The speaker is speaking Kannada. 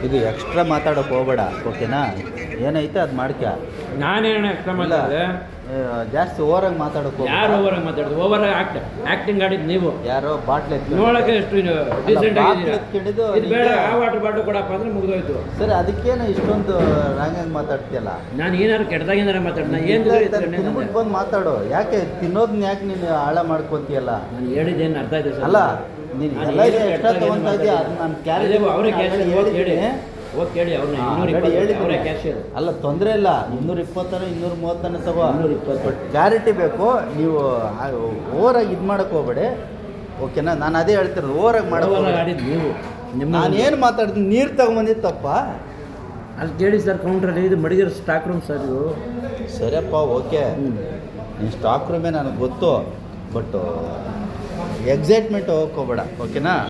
ಇದು ಎಕ್ಸ್ಟ್ರಾ ಮಾತಾಡೋಕೆ ಹೋಗಬೇಡ, ಓಕೆನಾ? ಏನೈತೆ ಅದು ಮಾಡ್ಕ. ನಾನೇನು ಎಕ್ಸ್ಟ್ರಾ ಮಾತಾಡಿದೆ? ಜಾಸ್ತಿ ಓವರಾಗಿ ಮಾತಾಡೋಕೆ ಯಾರು ಓವರಾಗಿ ಮಾತಾಡೋದು? ಓವರಾಗಿ ಆ್ಯಕ್ಟಿಂಗ್ ಆಡಿದ್ದು ನೀವು. ಯಾರೋ ಬಾಟ್ಲ್ ನೋಡೋಕೆ ಎಷ್ಟು ಡೀಸೆಂಟ್ ಆಗಿದ್ದೀರಾ. ಇದು ಬೇಡ, ಆ ವಾಟರ್ ಬಾಟ್ಲು ಕೊಡಪ್ಪ ಅಂದರೆ ಮುಗಿದೋಯ್ತು. ಸರಿ, ಅದಕ್ಕೇನು ಇಷ್ಟೊಂದು ರಾಂಗಾಗಿ ಮಾತಾಡ್ತೀಯಲ್ಲ? ನಾನು ಏನಾದ್ರು ಕೆಟ್ಟದಾಗಿಂದಾರ ಮಾತಾಡ, ನಾನು ಏನು ತಿನ್ಬಿಟ್ಟು ಬಂದು ಮಾತಾಡು. ಯಾಕೆ ತಿನ್ನೋದನ್ನ ಯಾಕೆ ನೀನು ಹಾಳ ಮಾಡ್ಕೊತೀಯಲ್ಲ? ನಾನು ಹೇಳಿದ್ದೇನು ಅರ್ಥ ಆಯ್ತು ಸರ್? ಅಲ್ಲ, ನೀನು ಎಲ್ಲ ಎಕ್ಸ್ಟ್ರಾ ತೊಗೊತಾ ಇದೆಯಾ? ಅದು ನಾನು ಕ್ಯಾರಿ ಅವರೇ ಕ್ಯಾಶ್ ಹೇಳಿ ಹೋಗಿ ಕೇಳಿ ಅವ್ರನ್ನ. 220 ಕ್ಯಾಶಿಯರ್ ಅಲ್ಲ, ತೊಂದರೆ ಇಲ್ಲ. 220 230 ತಗೋ. 220 ಬಟ್ ಕ್ಲಾರಿಟಿ ಬೇಕು. ನೀವು ಓವರಾಗಿ ಇದು ಮಾಡೋಕೆ ಹೋಗ್ಬೇಡಿ, ಓಕೆನಾ? ನಾನು ಅದೇ ಹೇಳ್ತಿರೋದು, ಓವರಾಗಿ ಮಾಡೋಕೆ ಆಡಿದ್ದು ನೀವು. ನಾನು ಏನು ಮಾತಾಡ್ತೀನಿ? ನೀರು ತಗೊಂಬಂದಿತ್ತಪ್ಪ ಅಲ್ಲಿ ಕೇಳಿ ಸರ್. ಕೌಂಟ್ರಲ್ಲಿ ಇದು ಮಡಿಗೇರಿ ಸ್ಟಾಕ್ ರೂಮ್ ಸರ್ ಇದು. ಸರಿಯಪ್ಪ, ಓಕೆ. ನೀನು ಸ್ಟಾಕ್ ರೂಮೇ ನನಗೆ ಗೊತ್ತು, ಬಟ್ ಎಕ್ಸೈಟ್ಮೆಂಟ್ ಹೋಗೋಕೆ ಹೋಗ್ಬೇಡ, ಓಕೆನಾ?